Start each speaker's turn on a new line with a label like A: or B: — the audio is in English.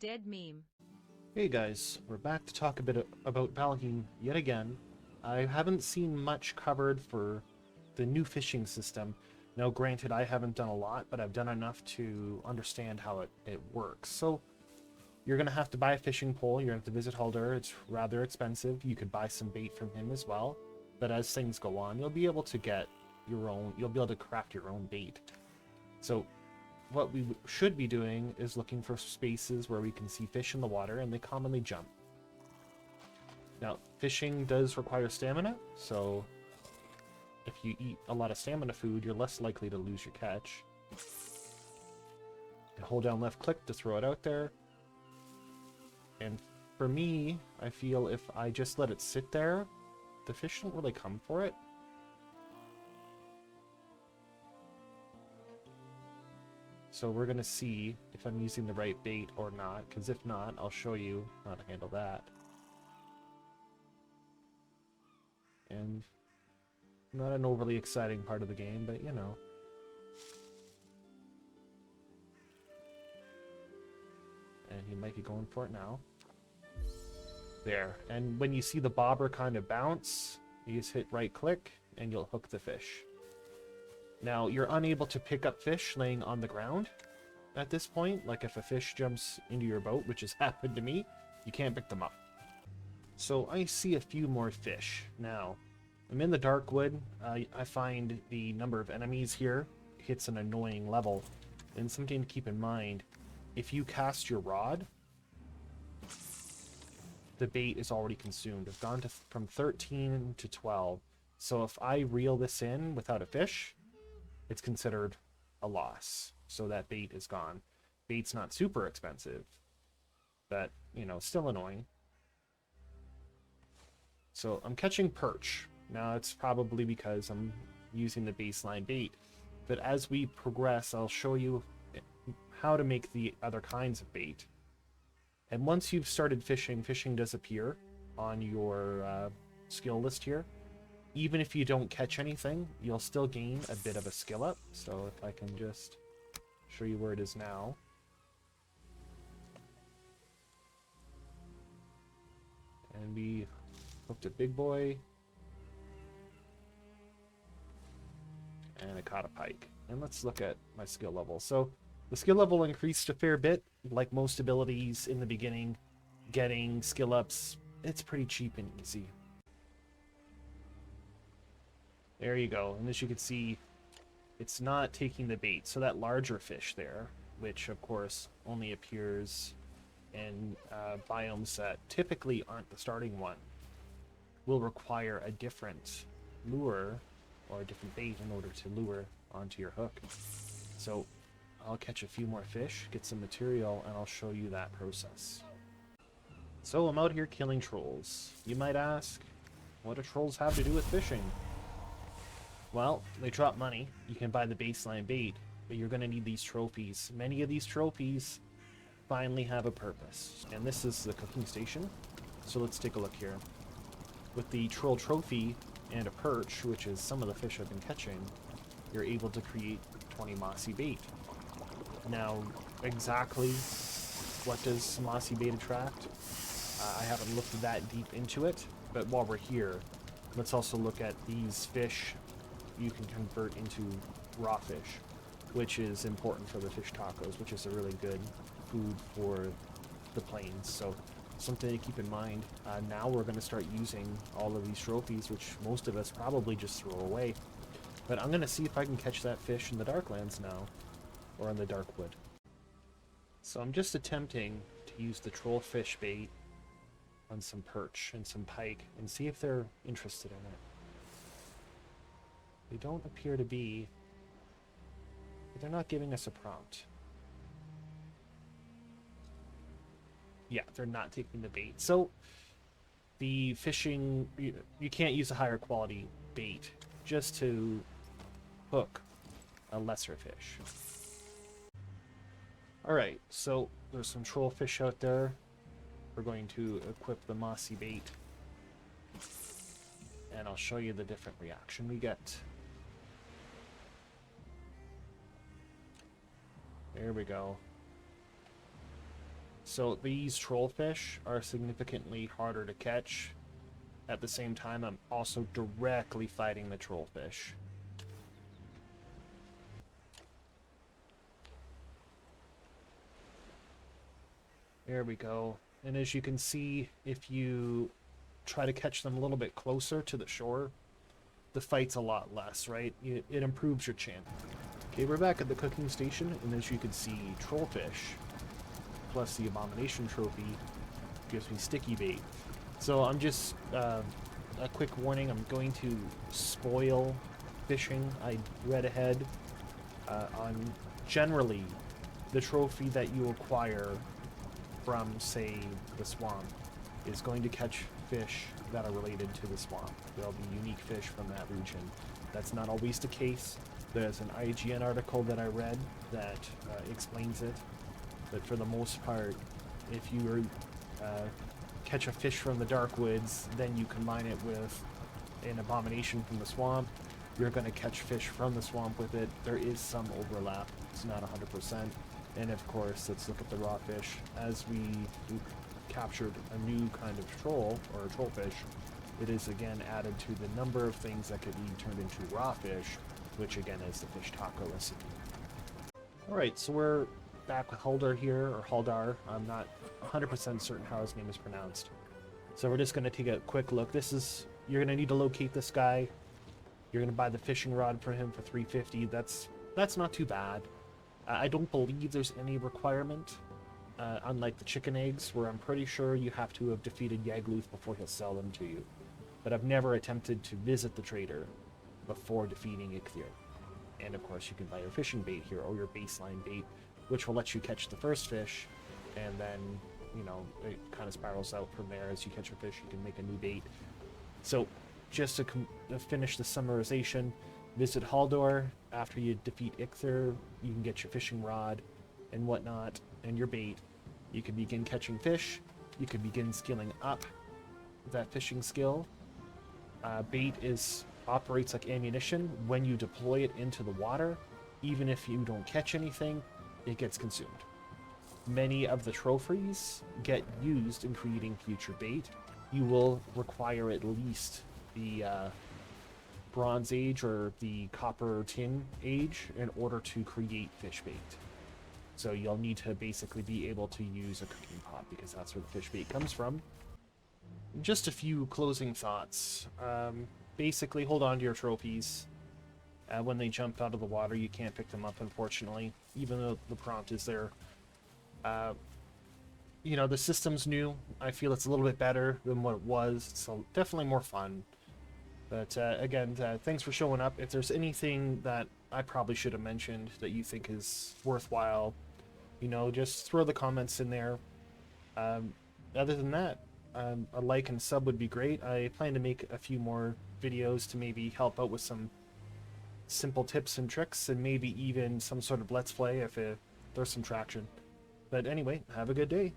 A: Dead meme.
B: Hey guys, we're back to talk a bit about Valheim yet again. I haven't seen much covered for the new fishing system. Now granted, I haven't done a lot, but I've done enough to understand how it works. So you're going to have to buy a fishing pole, you're going to have to visit Halder, it's rather expensive. You could buy some bait from him as well. But as things go on, you'll be able to get your own, you'll be able to craft your own bait. So what we should be doing is looking for spaces where we can see fish in the water, and they commonly jump. Now, fishing does require stamina, so if you eat a lot of stamina food, you're less likely to lose your catch. You hold down left click to throw it out there. And for me, I feel if I just let it sit there, the fish don't really come for it. So we're going to see if I'm using the right bait or not, because if not, I'll show you how to handle that. And not an overly exciting part of the game, but you know. And he might be going for it now. There. And when you see the bobber kind of bounce, you just hit right click and you'll hook the fish. Now, you're unable to pick up fish laying on the ground at this point. Like if a fish jumps into your boat, which has happened to me, you can't pick them up. So I see a few more fish. Now, I'm in the dark wood. I find the number of enemies here hits an annoying level. And something to keep in mind, if you cast your rod, the bait is already consumed. I've gone from 13 to 12. So if I reel this in without a fish, it's considered a loss. So that bait is gone. Bait's not super expensive, but, you know, still annoying. So I'm catching perch. Now it's probably because I'm using the baseline bait. But as we progress, I'll show you how to make the other kinds of bait. And once you've started fishing, fishing does appear on your skill list here. Even if you don't catch anything, you'll still gain a bit of a skill up. So if I can just show you where it is now. And we hooked a big boy. And I caught a pike. And let's look at my skill level. So the skill level increased a fair bit. Like most abilities in the beginning, getting skill ups, it's pretty cheap and easy. There you go, and as you can see, it's not taking the bait. So that larger fish there, which of course only appears in biomes that typically aren't the starting one, will require a different lure or a different bait in order to lure onto your hook. So I'll catch a few more fish, get some material, and I'll show you that process. So I'm out here killing trolls. You might ask, what do trolls have to do with fishing? Well, they drop money. You can buy the baseline bait, but you're going to need these trophies. Many of these trophies finally have a purpose. And this is the cooking station. So let's take a look here. With the troll trophy and a perch, which is some of the fish I've been catching, you're able to create 20 mossy bait. Now, exactly what does mossy bait attract? I haven't looked that deep into it, but while we're here, let's also look at these fish you can convert into raw fish, which is important for the fish tacos, which is a really good food for the plains. So something to keep in mind. Now we're going to start using all of these trophies, which most of us probably just throw away. But I'm going to see if I can catch that fish in the Darklands now, or in the Darkwood. So I'm just attempting to use the troll fish bait on some perch and some pike and see if they're interested in it. They don't appear to be, but they're not giving us a prompt. Yeah, they're not taking the bait. So the fishing, you can't use a higher quality bait just to hook a lesser fish. Alright, so there's some troll fish out there. We're going to equip the mossy bait, and I'll show you the different reaction we get. There we go. So these trollfish are significantly harder to catch. At the same time, I'm also directly fighting the trollfish. There we go. And as you can see, if you try to catch them a little bit closer to the shore, the fight's a lot less, right? It improves your chance. Okay, we're back at the cooking station, and as you can see, trollfish plus the abomination trophy gives me sticky bait. So I'm just, a quick warning, I'm going to spoil fishing. I read ahead on generally the trophy that you acquire from, say, the swamp is going to catch fish that are related to the swamp. There'll be unique fish from that region. That's not always the case. There's an IGN article that I read that explains it. But for the most part, if you catch a fish from the dark woods, then you combine it with an abomination from the swamp, you're going to catch fish from the swamp with it. There is some overlap. It's not 100%. And of course, let's look at the raw fish. As we captured a new kind of troll, or trollfish, it is again added to the number of things that could be turned into raw fish, which again is the fish taco recipe. Alright, so we're back with Haldar here, or Haldar. I'm not 100% certain how his name is pronounced. So we're just going to take a quick look. You're going to need to locate this guy. You're going to buy the fishing rod for him for $350. That's not too bad. I don't believe there's any requirement, unlike the chicken eggs, where I'm pretty sure you have to have defeated Yagluth before he'll sell them to you. But I've never attempted to visit the trader before defeating Ichthir. And of course you can buy your fishing bait here, or your baseline bait, which will let you catch the first fish, and then, you know, it kind of spirals out from there. As you catch a fish, you can make a new bait. So, just to finish the summarization, visit Haldor. After you defeat Ichthir, you can get your fishing rod and whatnot, and your bait. You can begin catching fish. You can begin skilling up that fishing skill. Bait operates like ammunition. When you deploy it into the water, even if you don't catch anything, it gets consumed. Many of the trophies get used in creating future bait. You will require at least the Bronze Age or the Copper Tin Age in order to create fish bait. So you'll need to basically be able to use a cooking pot, because that's where the fish bait comes from. Just a few closing thoughts. Basically, hold on to your trophies. When they jump out of the water, you can't pick them up, unfortunately, even though the prompt is there. You know, the system's new. I feel it's a little bit better than what it was. It's definitely more fun. But again, thanks for showing up. If there's anything that I probably should have mentioned that you think is worthwhile, you know, just throw the comments in there. Other than that, a like and sub would be great. I plan to make a few more videos to maybe help out with some simple tips and tricks, and maybe even some sort of let's play if there's some traction. But anyway, have a good day.